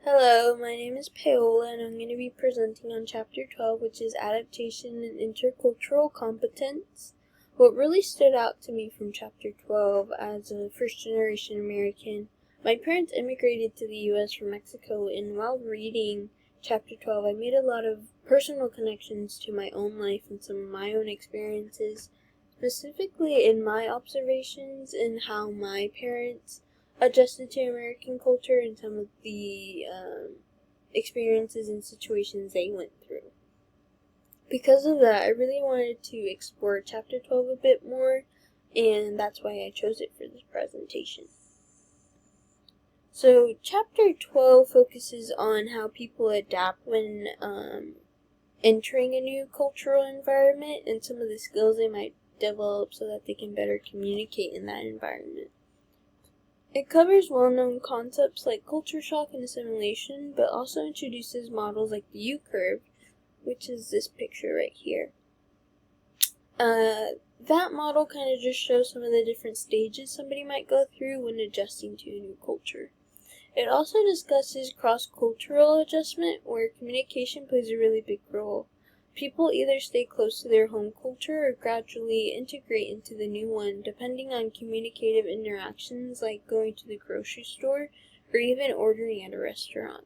Hello, my name is Paola and I'm going to be presenting on Chapter 12, which is Adaptation and Intercultural Competence. What really stood out to me from Chapter 12 as a first-generation American, my parents immigrated to the U.S. from Mexico, and while reading Chapter 12, I made a lot of personal connections to my own life and some of my own experiences, specifically in my observations and how my parents adjusted to American culture and some of the experiences and situations they went through. Because of that, I really wanted to explore Chapter 12 a bit more, and that's why I chose it for this presentation. So, Chapter 12 focuses on how people adapt when entering a new cultural environment and some of the skills they might develop so that they can better communicate in that environment. It covers well-known concepts like culture shock and assimilation, but also introduces models like the U-curve, which is this picture right here. That model kind of just shows some of the different stages somebody might go through when adjusting to a new culture. It also discusses cross-cultural adjustment, where communication plays a really big role. People either stay close to their home culture or gradually integrate into the new one, depending on communicative interactions like going to the grocery store or even ordering at a restaurant.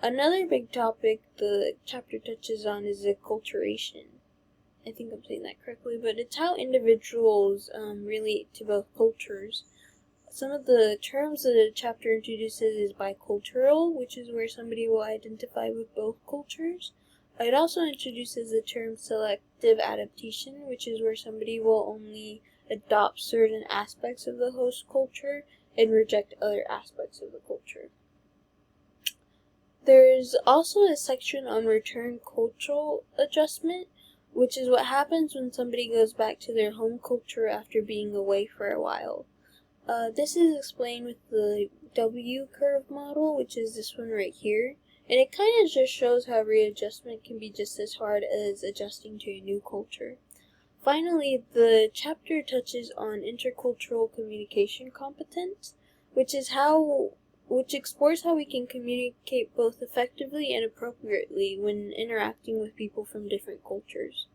Another big topic the chapter touches on is acculturation. I think I'm saying that correctly, but it's how individuals relate to both cultures. Some of the terms that the chapter introduces is bicultural, which is where somebody will identify with both cultures. It also introduces the term selective adaptation, which is where somebody will only adopt certain aspects of the host culture and reject other aspects of the culture. There's also a section on return cultural adjustment, which is what happens when somebody goes back to their home culture after being away for a while. This is explained with the W-curve model, which is this one right here. And it kind of just shows how readjustment can be just as hard as adjusting to a new culture. Finally, the chapter touches on intercultural communication competence, which explores how we can communicate both effectively and appropriately when interacting with people from different cultures.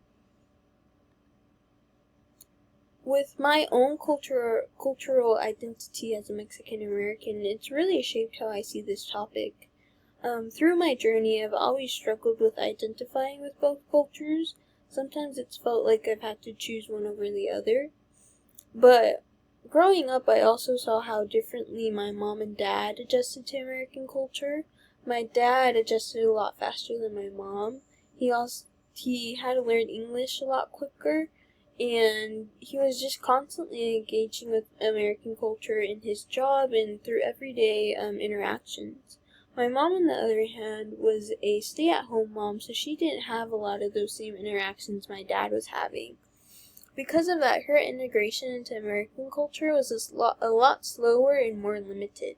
With my own cultural identity as a Mexican American, it's really shaped how I see this topic. Through my journey, I've always struggled with identifying with both cultures. Sometimes it's felt like I've had to choose one over the other. But growing up, I also saw how differently my mom and dad adjusted to American culture. My dad adjusted a lot faster than my mom. He had to learn English a lot quicker, and he was just constantly engaging with American culture in his job and through everyday interactions. My mom, on the other hand, was a stay-at-home mom, so she didn't have a lot of those same interactions my dad was having. Because of that, her integration into American culture was a lot slower and more limited.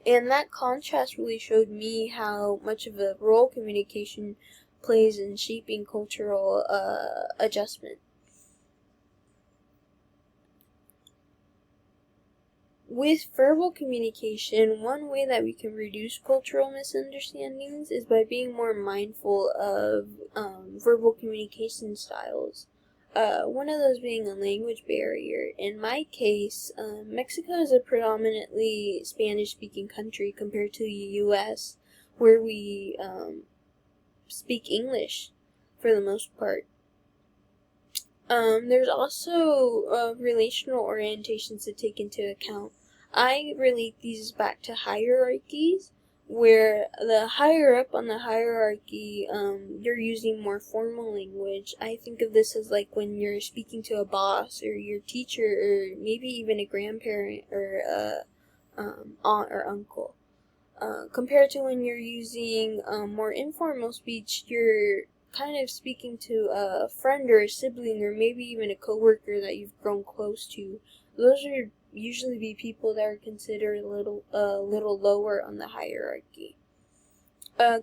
And that contrast really showed me how much of a role communication plays in shaping cultural adjustment. With verbal communication, one way that we can reduce cultural misunderstandings is by being more mindful of verbal communication styles. One of those being a language barrier. In my case, Mexico is a predominantly Spanish-speaking country compared to the U.S., where we speak English for the most part. There's also relational orientations to take into account. I relate these back to hierarchies, where the higher up on the hierarchy, you're using more formal language. I think of this as like when you're speaking to a boss or your teacher or maybe even a grandparent or aunt or uncle. Compared to when you're using more informal speech, you're kind of speaking to a friend or a sibling or maybe even a coworker that you've grown close to. Those are usually be people that are considered a little lower on the hierarchy.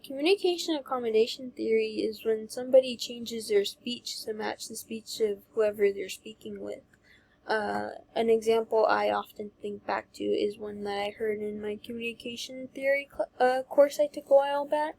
Communication accommodation theory is when somebody changes their speech to match the speech of whoever they're speaking with. An example I often think back to is one that I heard in my communication theory course I took a while back.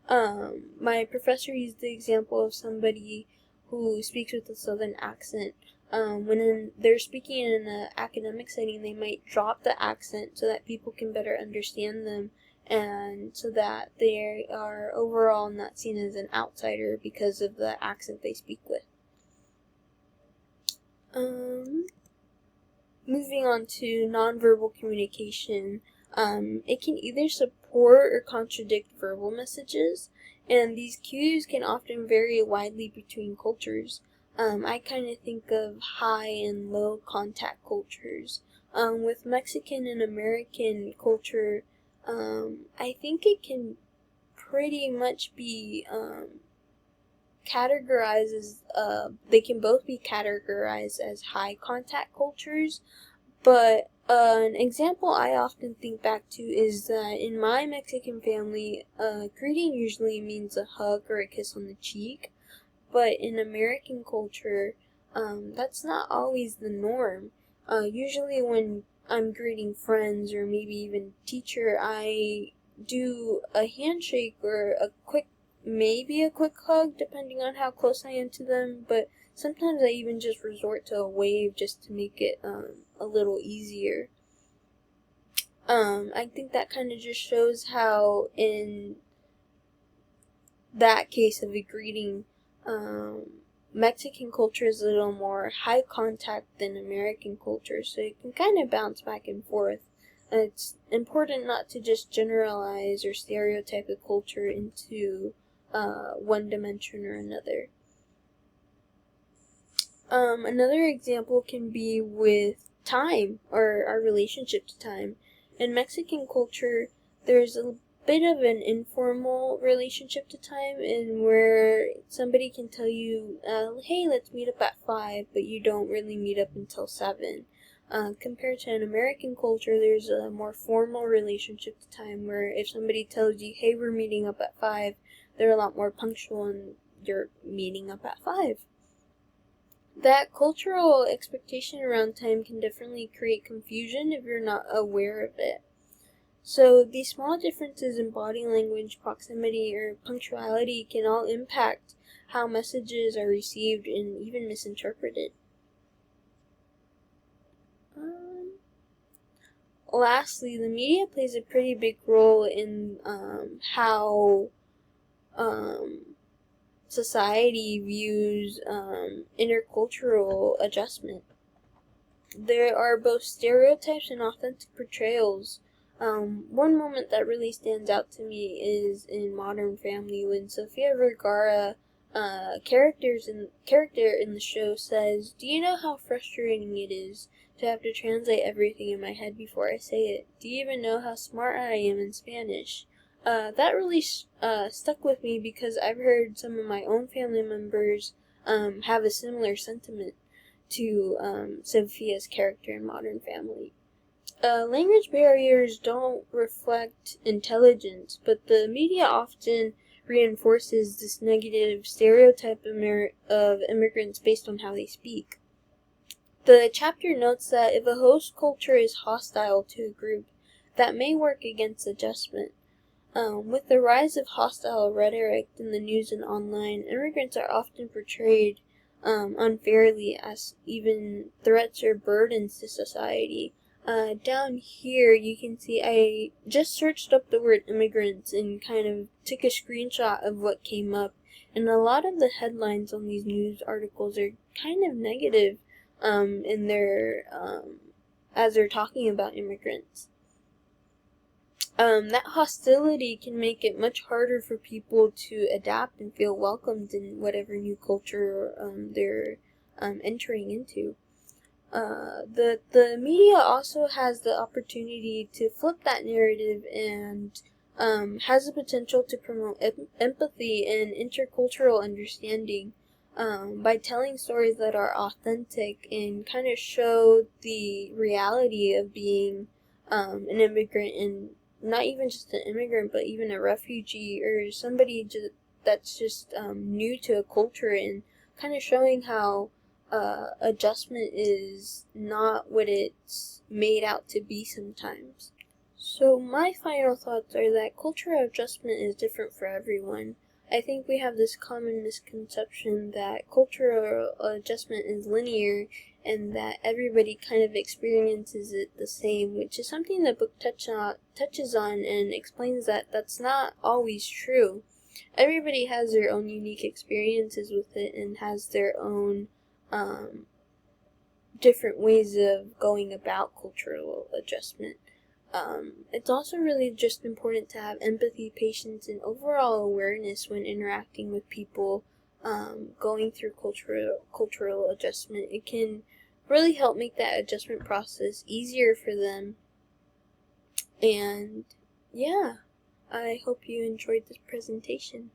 My professor used the example of somebody who speaks with a southern accent. They're speaking in an academic setting, they might drop the accent so that people can better understand them, and so that they are overall not seen as an outsider because of the accent they speak with. Moving on to nonverbal communication, it can either support or contradict verbal messages, and these cues can often vary widely between cultures. I kind of think of high and low contact cultures. With Mexican and American culture, I think it can pretty much be categorized as, they can both be categorized as high contact cultures, but an example I often think back to is that in my Mexican family, greeting usually means a hug or a kiss on the cheek, but in American culture, that's not always the norm. Usually when I'm greeting friends or maybe even teacher, I do a handshake or maybe a quick hug, depending on how close I am to them, but sometimes I even just resort to a wave just to make it a little easier. I think that kind of just shows how in that case of a greeting, Mexican culture is a little more high contact than American culture, so it can kind of bounce back and forth. It's important not to just generalize or stereotype a culture into one dimension or another. Another example can be with time, or our relationship to time. In Mexican culture, there's a bit of an informal relationship to time, in where somebody can tell you, hey, let's meet up at 5, but you don't really meet up until 7. Compared to an American culture, there's a more formal relationship to time, where if somebody tells you, hey, we're meeting up at 5, they're a lot more punctual and you're meeting up at 5. That cultural expectation around time can definitely create confusion if you're not aware of it. So these small differences in body language, proximity, or punctuality can all impact how messages are received and even misinterpreted. Lastly, the media plays a pretty big role in how society views intercultural adjustment. There are both stereotypes and authentic portrayals. One moment that really stands out to me is in Modern Family, when Sofia Vergara, character in the show, says, "Do you know how frustrating it is to have to translate everything in my head before I say it? Do you even know how smart I am in Spanish?" That really stuck with me because I've heard some of my own family members have a similar sentiment to Sophia's character in Modern Family. Language barriers don't reflect intelligence, but the media often reinforces this negative stereotype of immigrants based on how they speak. The chapter notes that if a host culture is hostile to a group, that may work against adjustment. With the rise of hostile rhetoric in the news and online, immigrants are often portrayed unfairly as even threats or burdens to society. Down here you can see I just searched up the word immigrants and kind of took a screenshot of what came up, and a lot of the headlines on these news articles are kind of negative in their as they're talking about immigrants. That hostility can make it much harder for people to adapt and feel welcomed in whatever new culture they're entering into. The media also has the opportunity to flip that narrative and has the potential to promote empathy and intercultural understanding by telling stories that are authentic and kind of show the reality of being an immigrant, and not even just an immigrant, but even a refugee or somebody that's just new to a culture, and kind of showing how adjustment is not what it's made out to be sometimes. So my final thoughts are that cultural adjustment is different for everyone. I think we have this common misconception that cultural adjustment is linear and that everybody kind of experiences it the same, which is something the book touches on and explains that that's not always true. Everybody has their own unique experiences with it and has their own different ways of going about cultural adjustment. It's also really just important to have empathy, patience, and overall awareness when interacting with people going through cultural adjustment. It can really help make that adjustment process easier for them. And yeah, I hope you enjoyed this presentation.